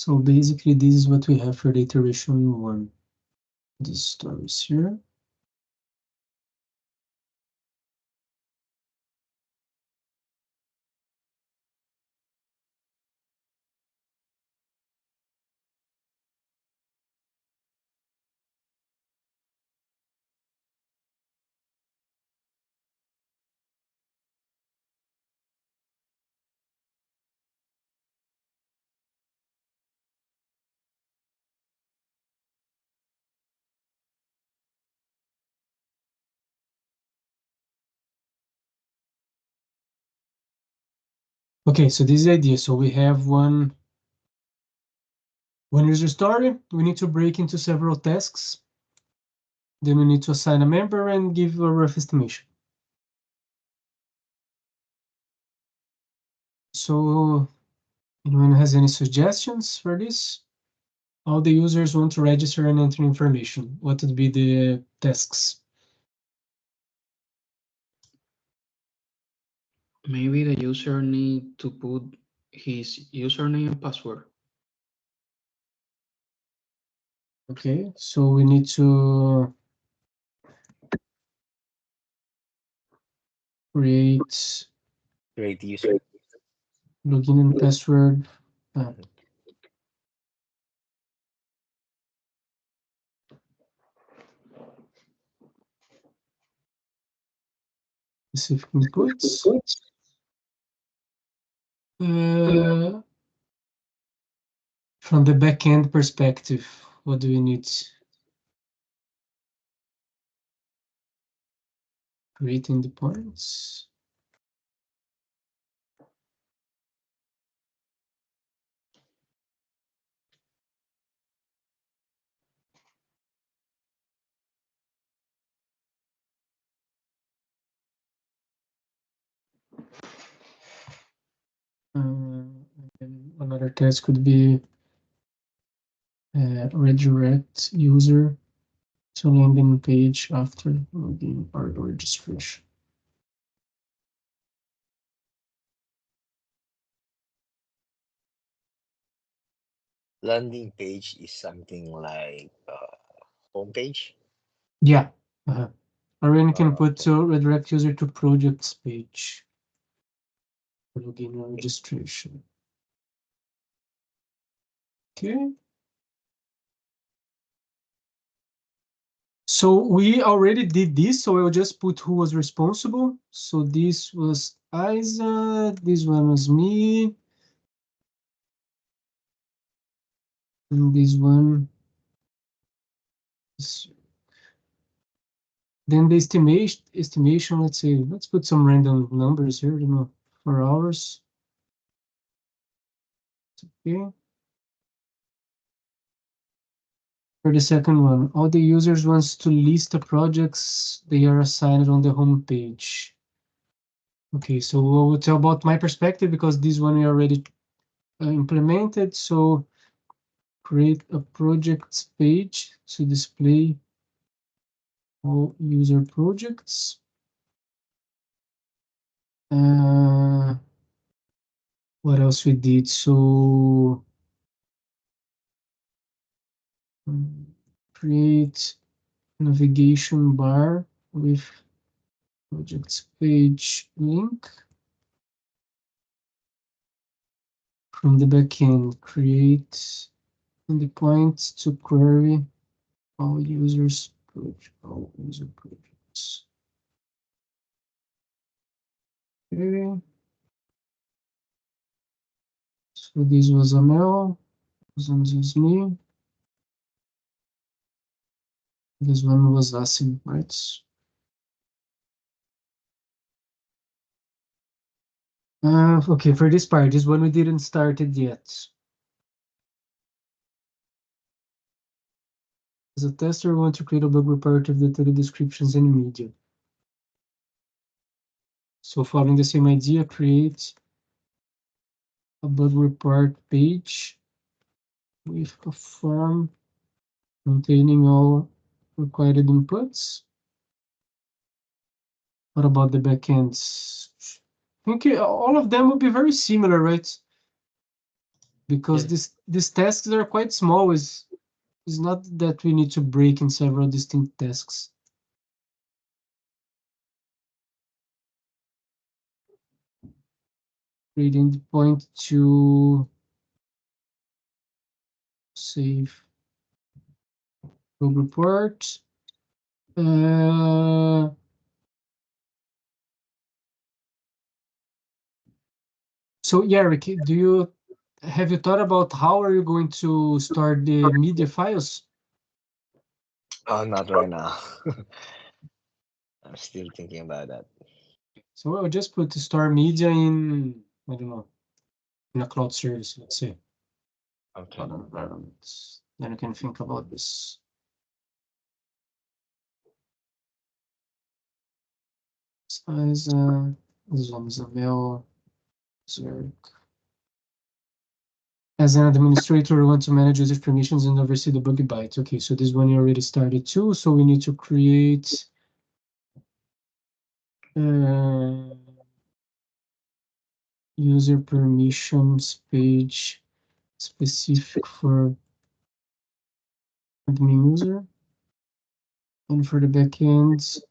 So basically, this is what we have for the iteration 1. The stories here. Okay, so this is the idea. So we have one user story. We need to break into several tasks. Then we need to assign a member and give a rough estimation. So anyone has any suggestions for this? All the users want to register and enter information. What would be the tasks? Maybe the user need to put his username and password. Okay, so we need to create user. login and password. Specific inputs. From the backend perspective, what do we need? Create endpoints. And another task could be redirect user to landing page after login or registration. Landing page is something like homepage. Yeah. Or you can put to redirect user to projects page for login or registration. Okay. So we already did this, so I will just put who was responsible. So this was Isa, this one was me, and this one. Then the estimation, let's say, let's put some random numbers here, 4 hours. Okay. For the second one, all the users wants to list the projects they are assigned on the home page. Okay, so we'll tell about my perspective because this one we already implemented. So create a projects page to display all user projects. What else we did? So create navigation bar with projects page link. From the backend, create endpoints to query all user projects. Okay. So this was Amel, this one is me. This one was Asim, right? Okay, for this part, this one we didn't start it yet. As a tester, we want to create a bug report of the detailed descriptions and media. So following the same idea, create a bug report page with a form containing all required inputs. What about the backends? I think all of them will be very similar, right? because these tasks are quite small. It's not that we need to break in several distinct tasks. Create endpoint to save bug report. So yeah, Ricky, have you thought about how are you going to store the media files? Not right now. I'm still thinking about that. So I'll just put store media in, I don't know, in a cloud service, let's say. Okay. Cloud environment. Then you can think about this. Size, this one is a mail, Zerk. As an administrator, we want to manage user permissions and oversee the bug byte. Okay, so this one you already started too, so we need to create user permissions page specific for admin user, and for the backends,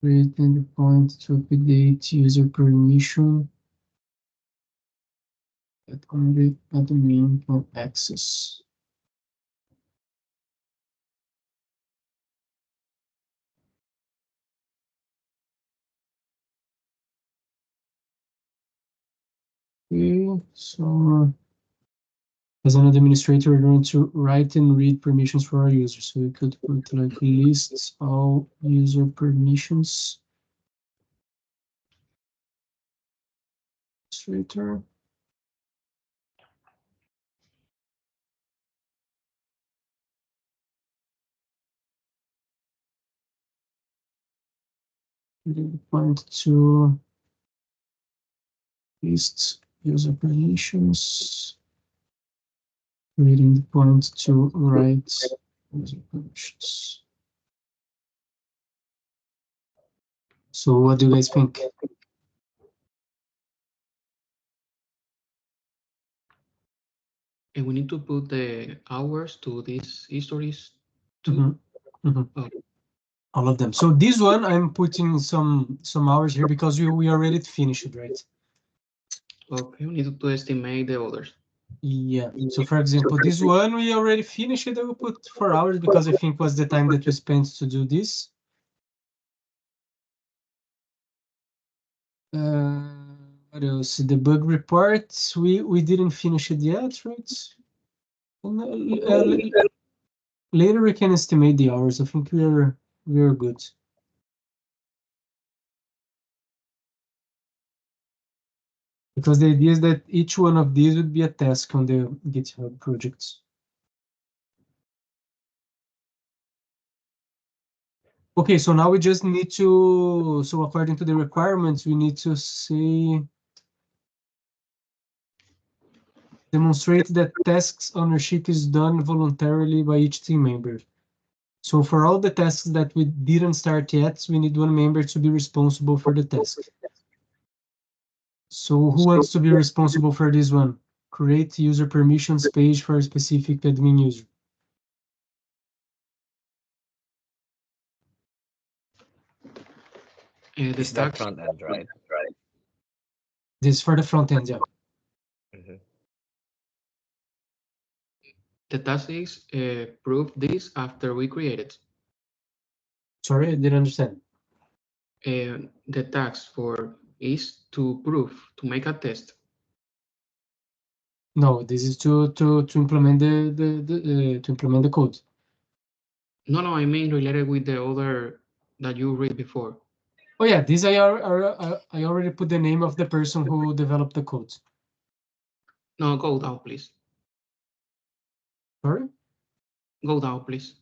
create endpoint to update user permission that only admin can access. Okay, so as an administrator, we want to write and read permissions for our users. So we could put like lists all user permissions. Administrator. Point to list user permissions. Creating the point to write user permissions. So what do you guys think? And we need to put the hours to these histories too. Oh. All of them. So this one I'm putting some hours here because we already finished, right? Okay, we need to estimate the others. Yeah. So for example, this one we already finished. I will put 4 hours because I think was the time that we spent to do this. What else? The bug reports we didn't finish it yet, right? Later we can estimate the hours. I think we're good. Because the idea is that each one of these would be a task on the GitHub projects. Okay, so now we just need to, so according to the requirements, we need to say, demonstrate that tasks ownership is done voluntarily by each team member. So for all the tasks that we didn't start yet, we need one member to be responsible for the task. So who wants to be responsible for this one? Create user permissions page for a specific admin user. The Is that tax, front end, right? This is for the front end, yeah. the task is prove this after we create it. Sorry, I didn't understand. The task for is to prove, to make a test. No, this is to implement to implement the code. No, I mean related with the other that you read before. Oh yeah, this I already put the name of the person who developed the code. No, go down, please. Sorry? Go down, please.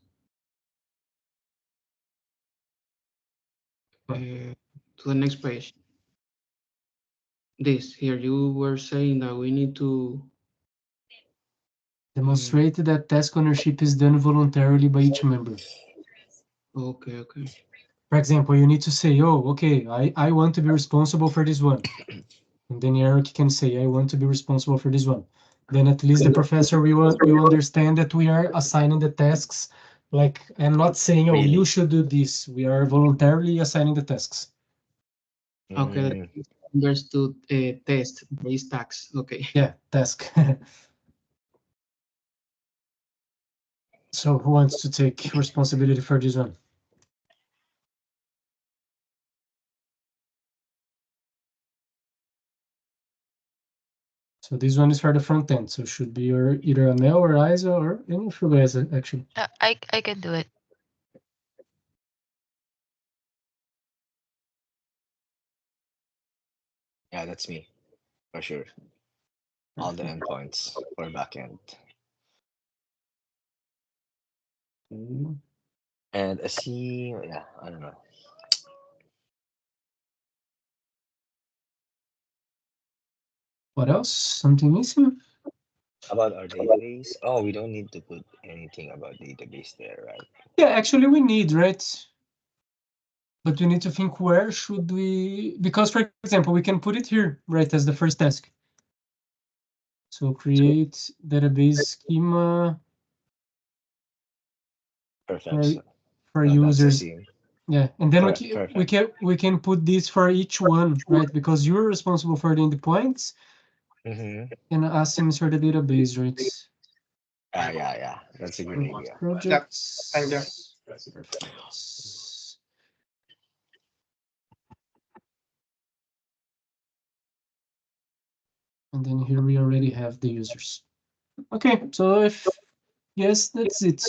To the next page. This here, you were saying that we need to Demonstrate that task ownership is done voluntarily by each member. Okay. For example, you need to say, oh, okay, I want to be responsible for this one. And then Eric can say, I want to be responsible for this one. Then at least the professor will understand that we are assigning the tasks. Like, I'm not saying, oh, you Really? should do this. We are voluntarily assigning the tasks. Okay, Mm, understood. Test base tax. Okay. Yeah, task. So who wants to take responsibility for this one? So this one is for the front end. So it should be either Amel or Isa or any of you guys actually. I can do it. yeah, that's me for sure. All the endpoints for backend. Okay. And a C, yeah, I don't know. What else? Something missing? About our database? Oh, we don't need to put anything about database there, right? Yeah, actually we need, right? But we need to think where should we, because for example, we can put it here, right, as the first task. So create database schema Perfect. for No, that's a users. C. Yeah, and then Perfect. we can put this for each one, right? Because you're responsible for the endpoints, Mm-hmm. and Asim is for the database, right? Yeah. That's a good idea. Projects. Thank you. Perfect. And then here we already have the users. Okay, so if yes, that's it.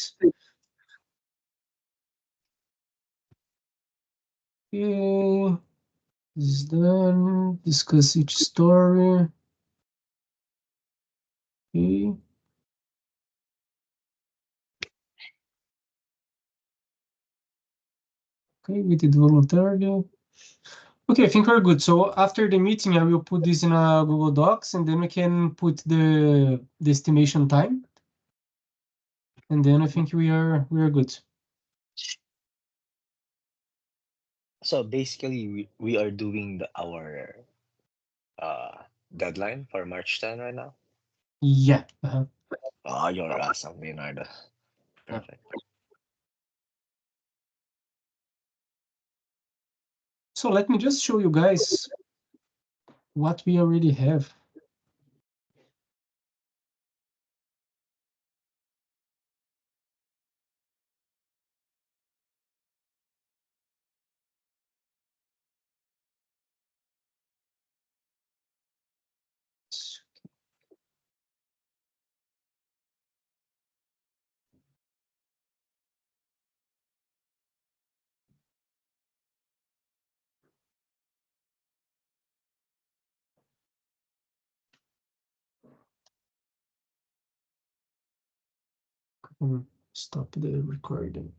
Okay, this is done. Discuss each story. Okay. Okay, we did voluntarily. Okay, I think we're good. So after the meeting, I will put this in a Google Docs, and then we can put the estimation time. And then I think we are good. So basically, we are doing our deadline for March 10 right now. Yeah. Oh, you're awesome, Leonardo. Perfect. So let me just show you guys what we already have. Stop the recording.